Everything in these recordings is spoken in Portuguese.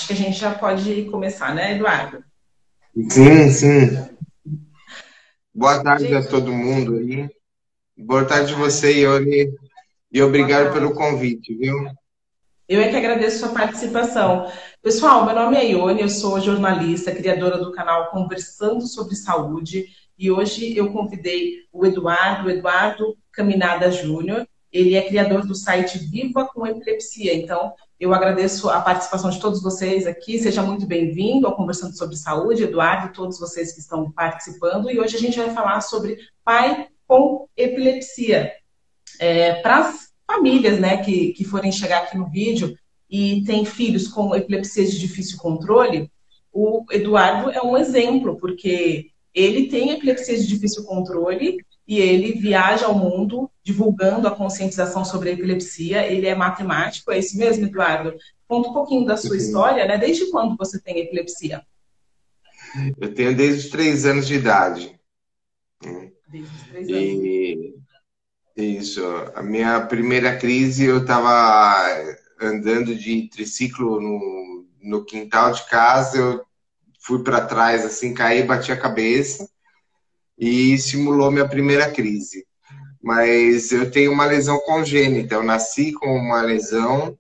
Acho que a gente já pode começar, né, Eduardo? Sim, sim. Boa tarde a Gente, todo mundo aí. Boa tarde você, Ione. E boa obrigado pelo tarde. convite, viu? Eu é que agradeço a sua participação. Pessoal, meu nome é Ione, eu sou jornalista, criadora do canal Conversando sobre Saúde, e hoje eu convidei o Eduardo Caminada Júnior. Ele é criador do site Viva com Epilepsia. Então, eu agradeço a participação de todos vocês aqui. Seja muito bem-vindo ao Conversando sobre Saúde, Eduardo, e todos vocês que estão participando. E hoje a gente vai falar sobre pai com epilepsia. Para as famílias, né, que forem chegar aqui no vídeo e têm filhos com epilepsia de difícil controle, o Eduardo é um exemplo, porque ele tem epilepsia de difícil controle e ele viaja ao mundo divulgando a conscientização sobre a epilepsia. Ele é matemático, é isso mesmo, Eduardo? Conta um pouquinho da sua Sim. história, né? Desde quando você tem epilepsia? Eu tenho desde os 3 anos de idade. Desde os 3 anos. E isso, a minha primeira crise eu estava andando de triciclo no quintal de casa, eu fui para trás, assim, caí, bati a cabeça e simulou minha primeira crise. Mas eu tenho uma lesão congênita, eu nasci com uma lesão.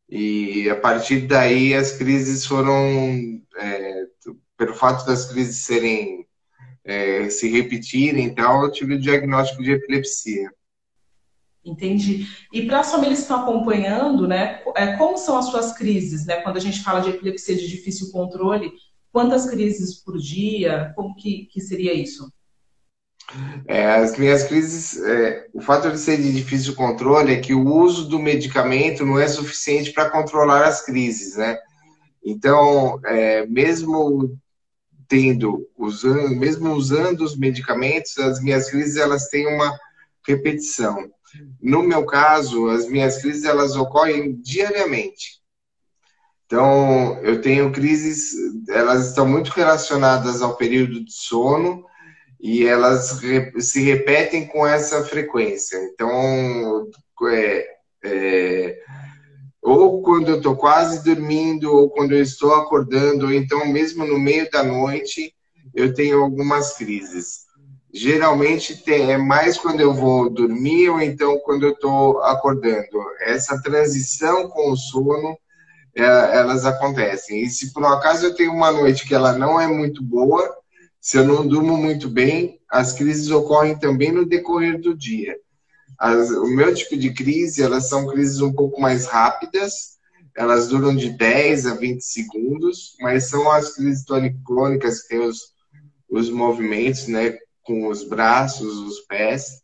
E a partir daí as crises foram, pelo fato das crises se repetirem, então eu tive o diagnóstico de epilepsia. Entendi. E para as famílias que estão acompanhando, né, como são as suas crises, né? Quando a gente fala de epilepsia de difícil controle, quantas crises por dia? Como que seria isso? As minhas crises, o fato de ser de difícil controle é que o uso do medicamento não é suficiente para controlar as crises, né? Então, mesmo mesmo usando os medicamentos, as minhas crises elas têm uma repetição. No meu caso, as minhas crises elas ocorrem diariamente. Então, eu tenho crises, elas estão muito relacionadas ao período de sono e elas se repetem com essa frequência. Então, é, é, ou quando eu estou quase dormindo, ou quando eu estou acordando, ou então mesmo no meio da noite, eu tenho algumas crises. Geralmente é mais quando eu vou dormir ou então quando eu estou acordando. Essa transição com o sono, elas acontecem. E se por um acaso eu tenho uma noite que ela não é muito boa, se eu não durmo muito bem, as crises ocorrem também no decorrer do dia. O meu tipo de crise, elas são crises um pouco mais rápidas, elas duram de 10 a 20 segundos, mas são as crises tônico-clônicas que tem os movimentos, né, com os braços, os pés.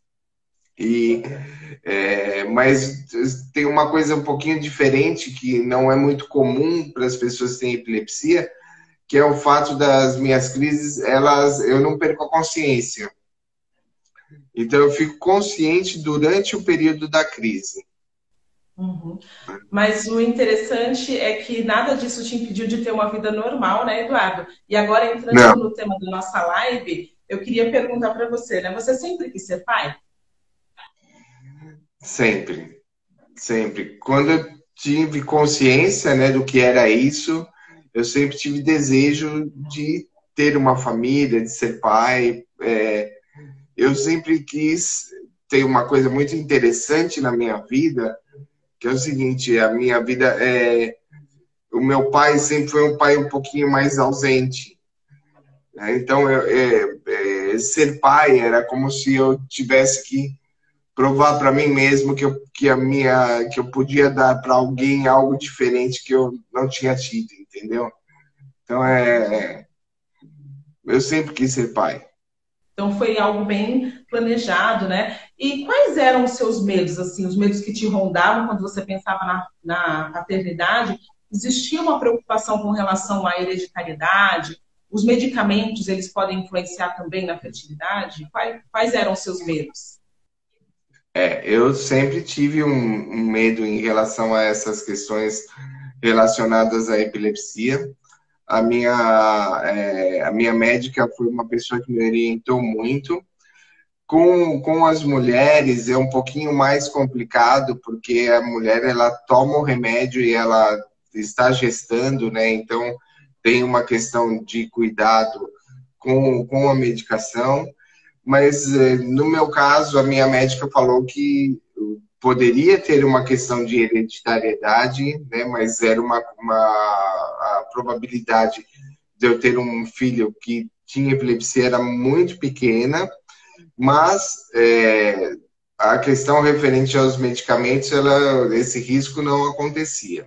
Mas tem uma coisa um pouquinho diferente que não é muito comum para as pessoas que têm epilepsia, que é o fato das minhas crises, eu não perco a consciência. Então eu fico consciente durante o período da crise. Uhum. Mas o interessante é que nada disso te impediu de ter uma vida normal, né, Eduardo? E agora, Não, entrando no tema da nossa live, eu queria perguntar para você, né? Você sempre quis ser pai? sempre, sempre. Quando eu tive consciência, né, do que era isso, eu sempre tive desejo de ter uma família, de ser pai. Eu sempre quis ter uma coisa muito interessante na minha vida, que é o seguinte: a minha vida o meu pai sempre foi um pai um pouquinho mais ausente, né? Então, ser pai era como se eu tivesse que provar para mim mesmo que eu podia dar para alguém algo diferente que eu não tinha tido, entendeu? Então, Entendi. eu sempre quis ser pai. Então foi algo bem planejado, né? E quais eram os seus medos, assim, os medos que te rondavam quando você pensava na paternidade? Existia uma preocupação com relação à hereditariedade? Os medicamentos, eles podem influenciar também na fertilidade? Quais eram os seus medos? Eu sempre tive um medo em relação a essas questões relacionadas à epilepsia. A minha médica foi uma pessoa que me orientou muito. Com as mulheres é um pouquinho mais complicado, porque a mulher ela toma o remédio e ela está gestando, né? Então, tem uma questão de cuidado com a medicação, mas no meu caso, a minha médica falou que poderia ter uma questão de hereditariedade, né? Mas era a probabilidade de eu ter um filho que tinha epilepsia era muito pequena, mas a questão referente aos medicamentos, esse risco não acontecia.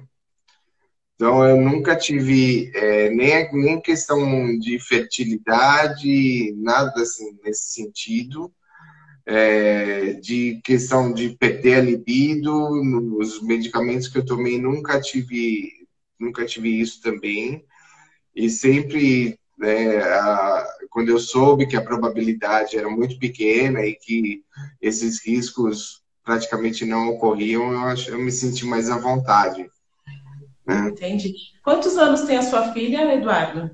Então, eu nunca tive nem questão de fertilidade, nada assim nesse sentido, de questão de perder a libido. Nos medicamentos que eu tomei, nunca tive isso também. E sempre, né, quando eu soube que a probabilidade era muito pequena e que esses riscos praticamente não ocorriam, eu me senti mais à vontade. Entendi. Quantos anos tem a sua filha, Eduardo?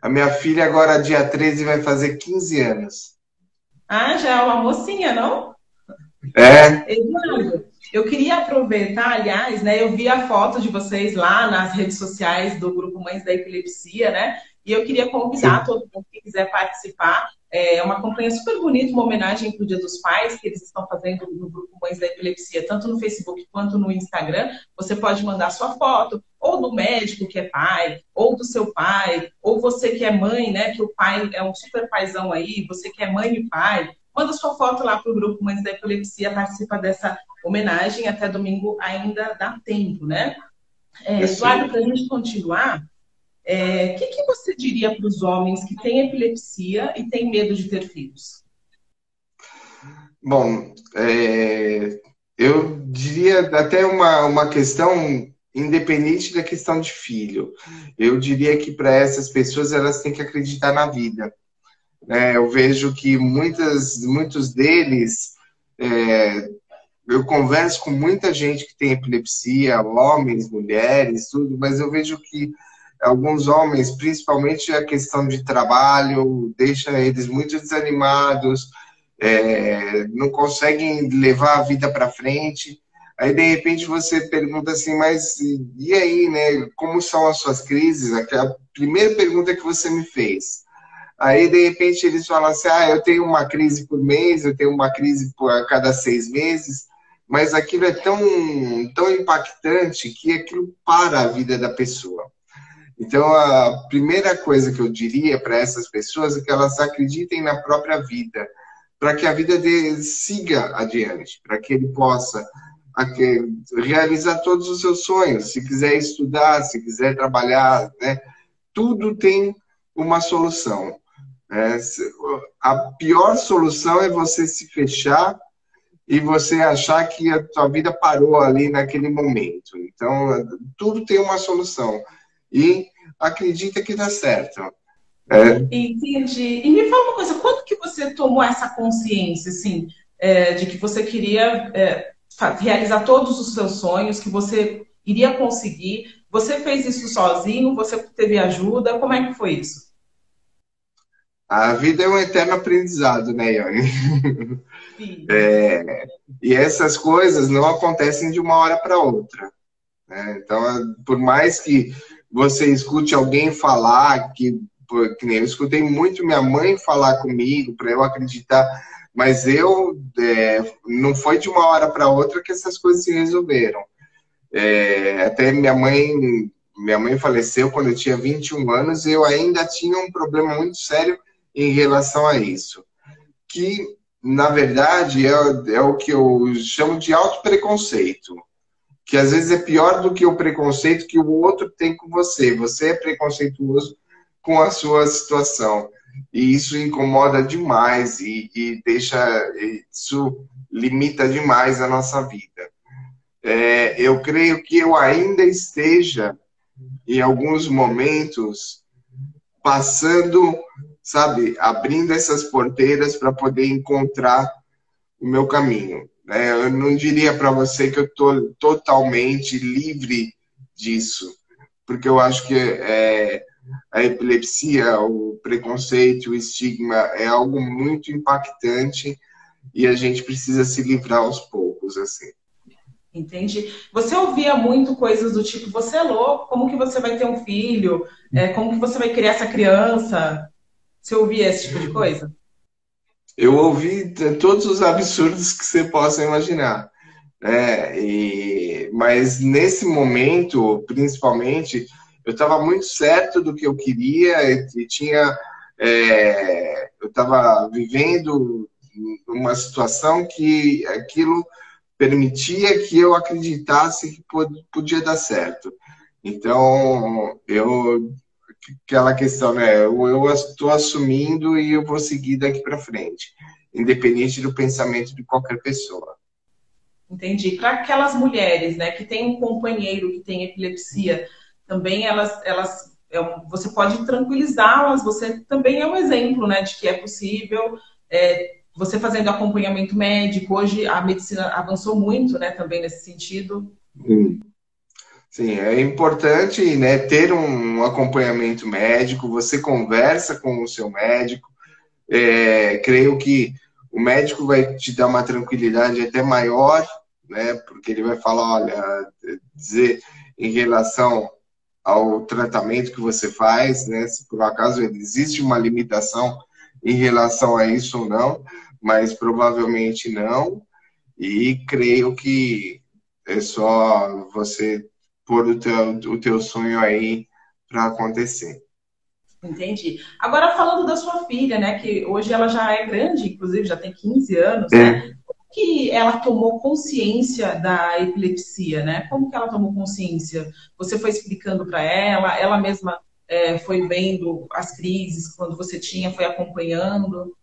A minha filha agora, dia 13, vai fazer 15 anos. Ah, já é uma mocinha, não? É? Eduardo, eu queria aproveitar, aliás, né? Eu vi a foto de vocês lá nas redes sociais do Grupo Mães da Epilepsia, né? E eu queria convidar Sim. todo mundo que quiser participar. É uma campanha super bonita, uma homenagem para o Dia dos Pais, que eles estão fazendo no Grupo Mães da Epilepsia, tanto no Facebook quanto no Instagram. Você pode mandar sua foto, ou do médico que é pai, ou do seu pai, ou você que é mãe, né? Que o pai é um super paizão aí, você que é mãe e pai. Manda sua foto lá para o Grupo Mães da Epilepsia, participa dessa homenagem. Até domingo ainda dá tempo, né? Eduardo, para a gente continuar, que você diria para os homens que têm epilepsia e têm medo de ter filhos? Bom, eu diria até uma questão independente da questão de filho. Eu diria que para essas pessoas elas têm que acreditar na vida. Eu vejo que muitos deles, eu converso com muita gente que tem epilepsia, homens, mulheres, tudo, mas eu vejo que alguns homens, principalmente a questão de trabalho, deixa eles muito desanimados, não conseguem levar a vida para frente. Aí, de repente, você pergunta assim, mas e aí, né? Como são as suas crises? A primeira pergunta que você me fez. Aí, de repente, eles falam assim, eu tenho uma crise por mês, eu tenho uma crise a cada 6 meses, mas aquilo é tão impactante que aquilo para a vida da pessoa. Então, a primeira coisa que eu diria para essas pessoas é que elas acreditem na própria vida, para que a vida deles siga adiante, para que ele possa realizar todos os seus sonhos. Se quiser estudar, se quiser trabalhar, né? Tudo tem uma solução. A pior solução é você se fechar e você achar que a sua vida parou ali naquele momento. Então, tudo tem uma solução. E acredita que dá certo. Entendi. E me fala uma coisa, quando que você tomou essa consciência, assim, de que você queria realizar todos os seus sonhos, que você iria conseguir? Você fez isso sozinho? Você teve ajuda? Como é que foi isso? A vida é um eterno aprendizado, né, Ione? Sim. E essas coisas não acontecem de uma hora para outra. Né? Então, por mais que você escute alguém falar, que nem eu escutei muito minha mãe falar comigo para eu acreditar, mas não foi de uma hora para outra que essas coisas se resolveram. Até minha mãe faleceu quando eu tinha 21 anos e eu ainda tinha um problema muito sério em relação a isso. Que, na verdade, é o que eu chamo de autopreconceito. Que às vezes é pior do que o preconceito que o outro tem com você. Você é preconceituoso com a sua situação. E isso incomoda demais e isso limita demais a nossa vida. Eu creio que eu ainda esteja, em alguns momentos, passando, sabe, abrindo essas porteiras para poder encontrar o meu caminho. Eu não diria para você que eu estou totalmente livre disso, porque eu acho que a epilepsia, o preconceito, o estigma é algo muito impactante e a gente precisa se livrar aos poucos, assim. Entende? Você ouvia muito coisas do tipo, você é louco, como que você vai ter um filho? Como que você vai criar essa criança? Você ouvia esse tipo de coisa? Eu ouvi todos os absurdos que você possa imaginar, né? Mas nesse momento, principalmente, eu estava muito certo do que eu queria e tinha, eu estava vivendo uma situação que aquilo permitia que eu acreditasse que podia dar certo. Então, aquela questão, né? Eu estou assumindo e eu vou seguir daqui para frente, independente do pensamento de qualquer pessoa. Entendi. Para aquelas mulheres, né, que têm um companheiro que tem epilepsia, também você pode tranquilizá-las. Você também é um exemplo, né, de que é possível. Você fazendo acompanhamento médico, hoje a medicina avançou muito, né, também nesse sentido. Sim, é importante, né, ter um acompanhamento médico. Você conversa com o seu médico. Creio que o médico vai te dar uma tranquilidade até maior, né? Porque ele vai falar, olha, dizer em relação ao tratamento que você faz, né? Se por acaso existe uma limitação em relação a isso ou não, mas provavelmente não. E creio que é só você pôr o teu sonho aí para acontecer. Entendi. Agora, falando da sua filha, né, que hoje ela já é grande, inclusive já tem 15 anos, né? É, Como que ela tomou consciência da epilepsia, né? Como que ela tomou consciência? Você foi explicando para ela mesma foi vendo as crises quando você tinha, foi acompanhando?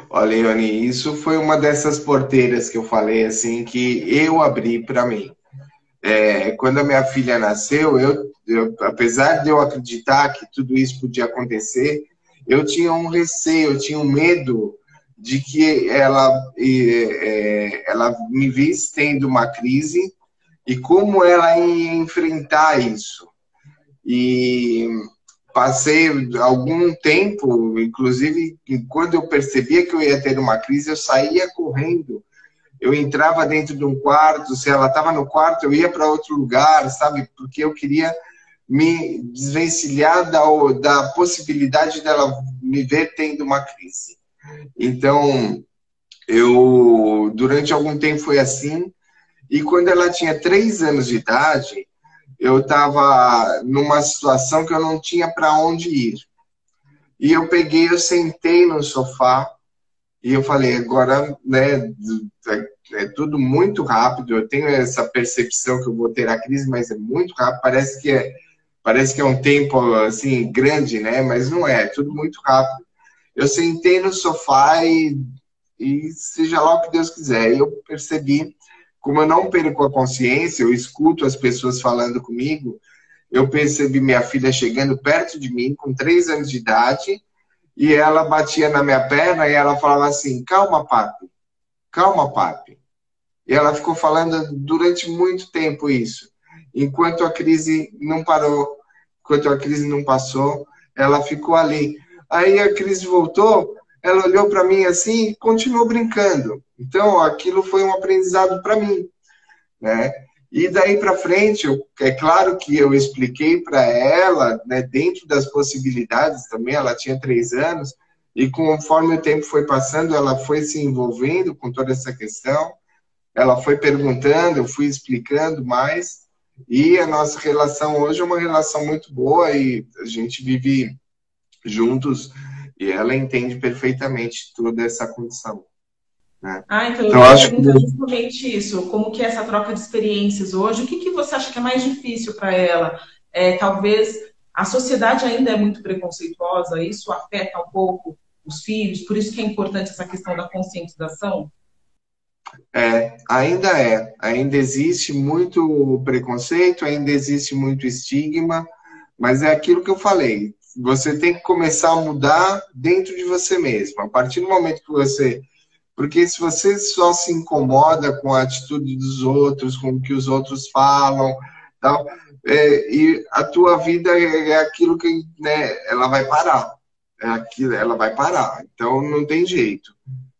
olha, Ione, isso foi uma dessas porteiras que eu falei assim que eu abri para mim. Quando a minha filha nasceu, apesar de eu acreditar que tudo isso podia acontecer, eu tinha um receio, eu tinha um medo de que ela me visse tendo uma crise e como ela ia enfrentar isso. E passei algum tempo, inclusive, quando eu percebia que eu ia ter uma crise, eu saía correndo. Eu entrava dentro de um quarto, se ela estava no quarto, eu ia para outro lugar, sabe? Porque eu queria me desvencilhar da possibilidade dela me ver tendo uma crise. Então, durante algum tempo foi assim, e quando ela tinha 3 anos de idade, eu estava numa situação que eu não tinha para onde ir. E eu sentei no sofá e eu falei, agora, né, é tudo muito rápido. Eu tenho essa percepção que eu vou ter a crise, mas é muito rápido. Parece que é um tempo assim grande, né? Mas não é, é tudo muito rápido. Eu sentei no sofá e seja lá o que Deus quiser. E eu percebi, como eu não perco a consciência, eu escuto as pessoas falando comigo. Eu percebi minha filha chegando perto de mim, com 3 anos de idade, e ela batia na minha perna e ela falava assim: calma, papi. E ela ficou falando durante muito tempo isso. Enquanto a crise não parou, enquanto a crise não passou, ela ficou ali. Aí a crise voltou, ela olhou para mim assim e continuou brincando. Então, aquilo foi um aprendizado para mim, né? E daí para frente, é claro que eu expliquei para ela, né, dentro das possibilidades também, ela tinha 3 anos, e conforme o tempo foi passando, ela foi se envolvendo com toda essa questão, ela foi perguntando, eu fui explicando mais, e a nossa relação hoje é uma relação muito boa, e a gente vive juntos, e ela entende perfeitamente toda essa condição, né? Então eu Então, ia acho que perguntar justamente isso, como que é essa troca de experiências hoje? O que que você acha que é mais difícil para ela? Talvez a sociedade ainda é muito preconceituosa, isso afeta um pouco os filhos, por isso que é importante essa questão da conscientização? ainda existe muito preconceito, ainda existe muito estigma, mas é aquilo que eu falei. Você tem que começar a mudar dentro de você mesmo. A partir do momento que você. Porque se você só se incomoda com a atitude dos outros, com o que os outros falam, tal, e a tua vida é aquilo que, né, ela vai parar. É aquilo, ela vai parar. Então não tem jeito.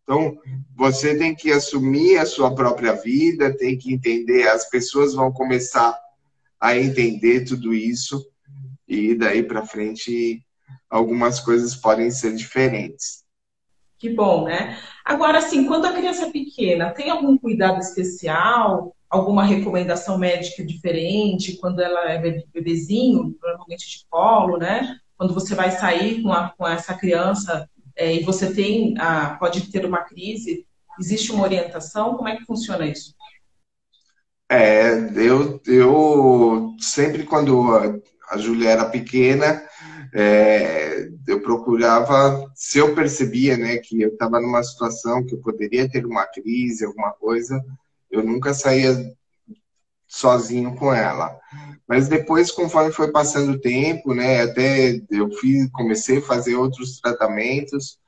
Então, você tem que assumir a sua própria vida, tem que entender, as pessoas vão começar a entender tudo isso, e daí para frente algumas coisas podem ser diferentes. Que bom, né? Agora, assim, quando a criança é pequena, tem algum cuidado especial, alguma recomendação médica diferente, quando ela é bebezinho, normalmente de colo, né? Quando você vai sair com essa criança e você pode ter uma crise, existe uma orientação? Como é que funciona isso? Eu sempre, quando a Júlia era pequena, eu procurava, se eu percebia, né, que eu estava numa situação que eu poderia ter uma crise, alguma coisa, eu nunca saía sozinho com ela. Mas depois, conforme foi passando o tempo, né, até comecei a fazer outros tratamentos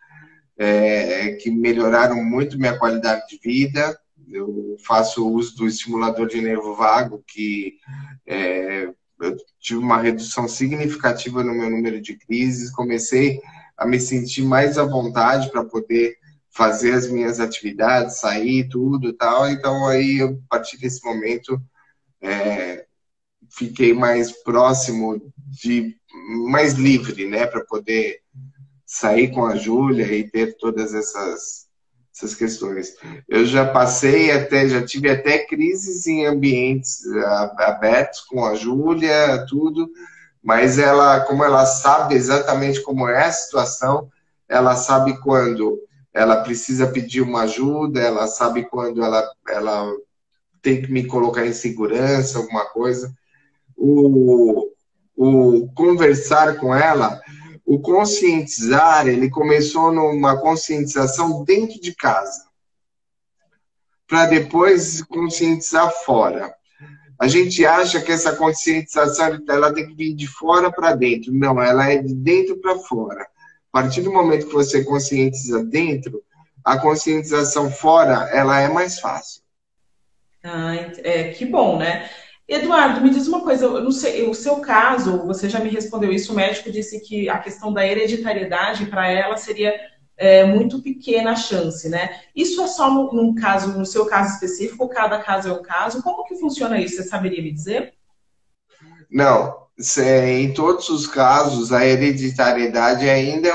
que melhoraram muito minha qualidade de vida. Eu faço uso do estimulador de nervo vago, que eu tive uma redução significativa no meu número de crises, comecei a me sentir mais à vontade para poder fazer as minhas atividades, sair, tudo e tal. Então, aí, a partir desse momento, fiquei mais próximo mais livre, né, para poder sair com a Júlia e ter todas essas questões. Eu já tive até crises em ambientes abertos com a Júlia, tudo, mas ela, como ela sabe exatamente como é a situação, ela sabe quando ela precisa pedir uma ajuda, ela sabe quando ela tem que me colocar em segurança, alguma coisa. O conversar com ela, o conscientizar, ele começou numa conscientização dentro de casa, para depois conscientizar fora. A gente acha que essa conscientização ela tem que vir de fora para dentro. Não, ela é de dentro para fora. A partir do momento que você conscientiza dentro, a conscientização fora, ela é mais fácil. Que bom, né? Eduardo, me diz uma coisa, eu não sei, o seu caso, você já me respondeu isso, o médico disse que a questão da hereditariedade para ela seria muito pequena a chance, né? Isso é só num caso, no seu caso específico, cada caso é um caso? Como que funciona isso? Você saberia me dizer? Não, em todos os casos, a hereditariedade ainda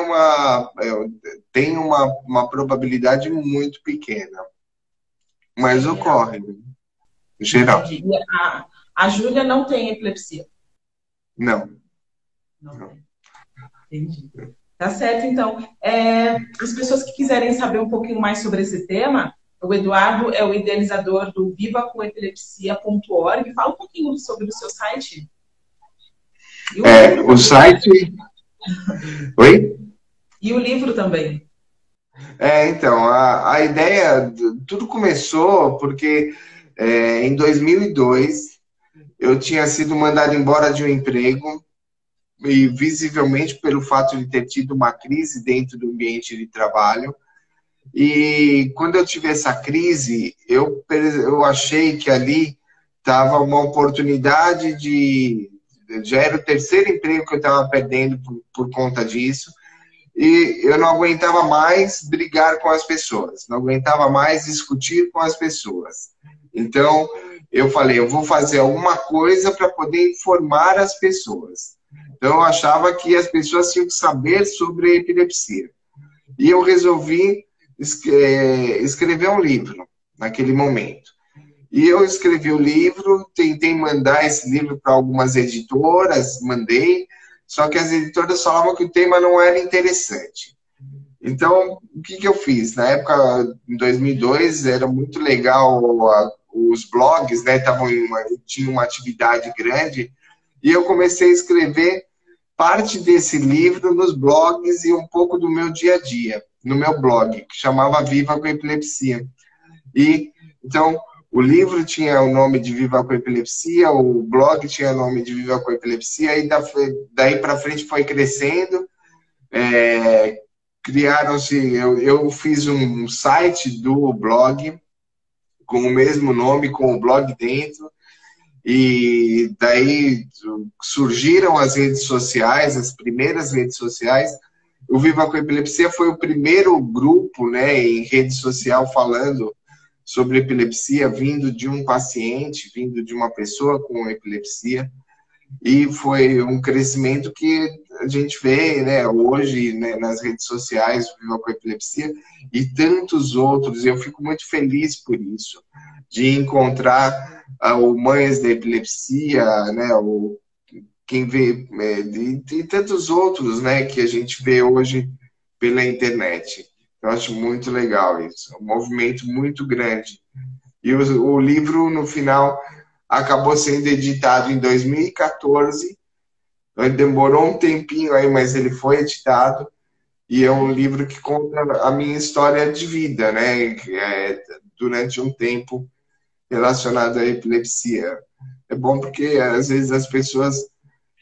tem uma probabilidade muito pequena, mas Sim, ocorre, em geral. entendi. E a Júlia não tem epilepsia? Não. Não tem. Entendi. Tá certo, então. As pessoas que quiserem saber um pouquinho mais sobre esse tema, o Eduardo é o idealizador do vivacomepilepsia.org. Fala um pouquinho sobre o seu site. O site... Oi? E o livro também. Então, a ideia, tudo começou porque em 2002 eu tinha sido mandado embora de um emprego, e visivelmente pelo fato de ter tido uma crise dentro do ambiente de trabalho. E quando eu tive essa crise, eu achei que ali estava uma oportunidade já era o terceiro emprego que eu estava perdendo por conta disso, e eu não aguentava mais brigar com as pessoas, não aguentava mais discutir com as pessoas. Então, eu falei, eu vou fazer alguma coisa para poder informar as pessoas. Então, eu achava que as pessoas tinham que saber sobre a epilepsia. E eu resolvi escrever um livro naquele momento. E eu escrevi o livro, tentei mandar esse livro para algumas editoras, mandei, só que as editoras falavam que o tema não era interessante. Então, o que eu fiz? Na época, em 2002, era muito legal os blogs, né? Tinha uma atividade grande, e eu comecei a escrever parte desse livro nos blogs e um pouco do meu dia a dia, no meu blog, que chamava Viva com Epilepsia. Então, o livro tinha o nome de Viva com Epilepsia, o blog tinha o nome de Viva com Epilepsia, e daí para frente foi crescendo. Criaram-se, eu fiz um site do blog com o mesmo nome, com o blog dentro, e daí surgiram as redes sociais, as primeiras redes sociais. o Viva com Epilepsia foi o primeiro grupo, né, em rede social falando sobre epilepsia, vindo de um paciente, vindo de uma pessoa com epilepsia. E foi um crescimento que a gente vê, né, hoje, né, nas redes sociais, o Viva com Epilepsia, e tantos outros. Eu fico muito feliz por isso, de encontrar o Mães da Epilepsia, né, quem vê, e tantos outros, né, que a gente vê hoje pela internet. Eu acho muito legal isso, é um movimento muito grande. E o livro, no final, acabou sendo editado em 2014, demorou um tempinho aí, mas ele foi editado, e é um livro que conta a minha história de vida, né, durante um tempo relacionado à epilepsia. É bom porque, às vezes, as pessoas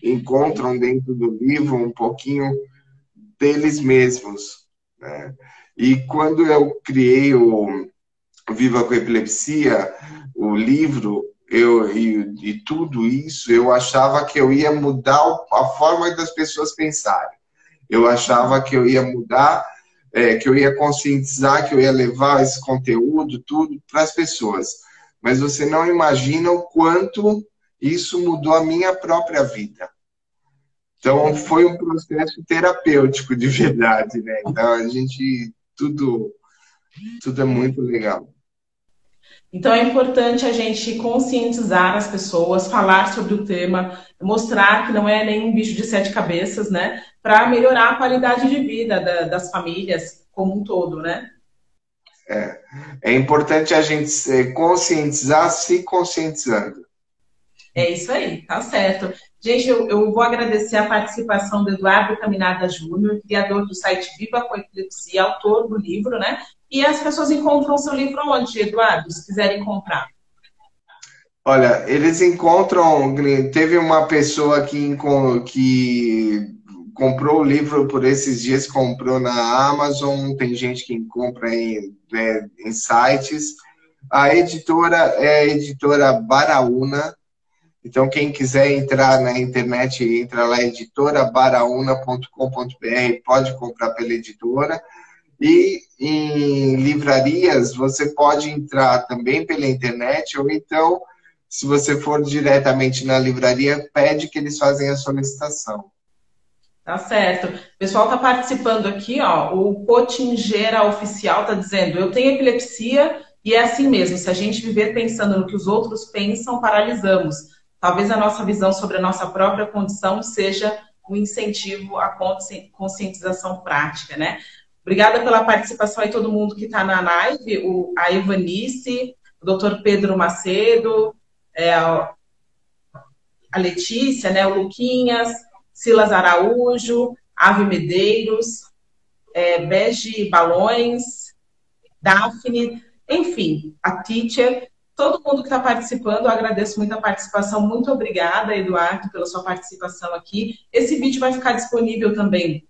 encontram dentro do livro um pouquinho deles mesmos, né? E quando eu criei o Viva com Epilepsia, o livro, e tudo isso, eu achava que eu ia mudar a forma das pessoas pensarem. Eu achava que eu ia mudar, que eu ia conscientizar, que eu ia levar esse conteúdo, tudo, para as pessoas. Mas você não imagina o quanto isso mudou a minha própria vida. Então, foi um processo terapêutico de verdade, né? Então, tudo é muito legal. Então é importante a gente conscientizar as pessoas, falar sobre o tema, mostrar que não é nenhum bicho de sete cabeças, né? Para melhorar a qualidade de vida das famílias como um todo, né? É importante a gente se conscientizar, se conscientizando. É isso aí, tá certo. Gente, eu vou agradecer a participação do Eduardo Caminada Júnior, criador do site Viva com Epilepsia, autor do livro, né? E as pessoas encontram o seu livro onde, Eduardo, se quiserem comprar? Olha, eles encontram. Teve uma pessoa que comprou o livro por esses dias, comprou na Amazon, tem gente que compra né, em sites. A editora é a editora Baraúna. Então, quem quiser entrar na internet, entra lá, editorabaraúna.com.br, pode comprar pela editora. E em livrarias, você pode entrar também pela internet, ou então, se você for diretamente na livraria, pede que eles fazem a solicitação. Tá certo. O pessoal está participando aqui, ó. O Cotingera Oficial está dizendo: eu tenho epilepsia e é assim mesmo. Se a gente viver pensando no que os outros pensam, paralisamos. Talvez a nossa visão sobre a nossa própria condição seja um incentivo à conscientização prática, né? Obrigada pela participação aí, todo mundo que está na live, a Evanice, o doutor Pedro Macedo, a Letícia, né, o Luquinhas, Silas Araújo, Ave Medeiros, Bege Balões, Daphne, enfim, a Teacher, todo mundo que está participando, eu agradeço muito a participação. Muito obrigada, Eduardo, pela sua participação aqui. Esse vídeo vai ficar disponível também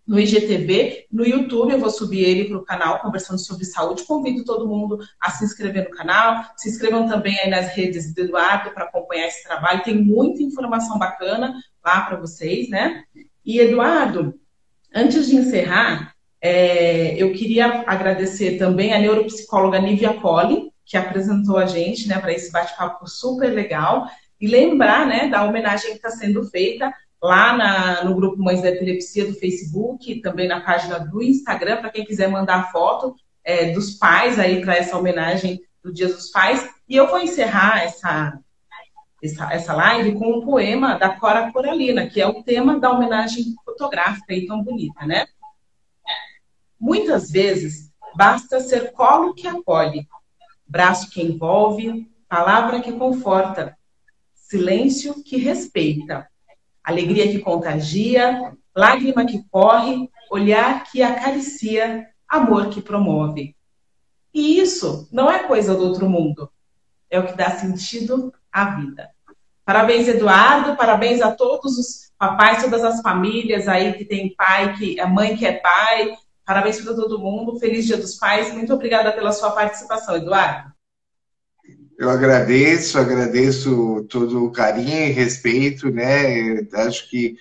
no IGTV, no YouTube, eu vou subir ele para o canal Conversando sobre Saúde. Convido todo mundo a se inscrever no canal, se inscrevam também aí nas redes do Eduardo para acompanhar esse trabalho, tem muita informação bacana lá para vocês, né? E, Eduardo, antes de encerrar, eu queria agradecer também a neuropsicóloga Nívia Poli, que apresentou a gente, né, para esse bate-papo super legal, e lembrar, né, da homenagem que está sendo feita lá no grupo Mães da Epilepsia do Facebook, também na página do Instagram, para quem quiser mandar foto dos pais aí para essa homenagem do Dia dos Pais. E eu vou encerrar essa live com um poema da Cora Coralina, que é o tema da homenagem fotográfica aí tão bonita, né? Muitas vezes basta ser colo que acolhe, braço que envolve, palavra que conforta, silêncio que respeita, alegria que contagia, lágrima que corre, olhar que acaricia, amor que promove. E isso não é coisa do outro mundo, é o que dá sentido à vida. Parabéns, Eduardo, parabéns a todos os papais, todas as famílias aí que tem pai, a mãe que é pai. Parabéns para todo mundo, feliz Dia dos Pais. Muito obrigada pela sua participação, Eduardo. Eu agradeço todo o carinho e respeito, né? Acho que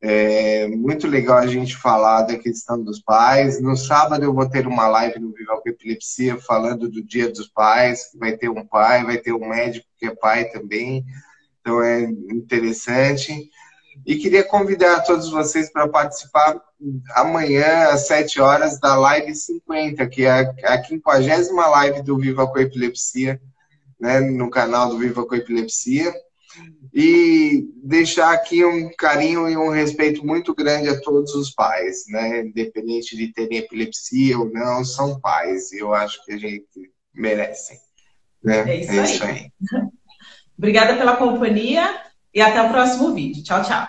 É muito legal a gente falar da questão dos pais. No sábado eu vou ter uma live no Viva com Epilepsia falando do Dia dos Pais. Vai ter um pai, vai ter um médico que é pai também. Então é interessante. E queria convidar todos vocês para participar amanhã, às 7 horas, da Live 50, que é a 50ª live do Viva com Epilepsia, né, no canal do Viva com Epilepsia. E deixar aqui um carinho e um respeito muito grande a todos os pais, né? Independente de terem epilepsia ou não, são pais. E eu acho que a gente merece, né? É isso É isso aí. aí. Obrigada pela companhia e até o próximo vídeo. Tchau, tchau.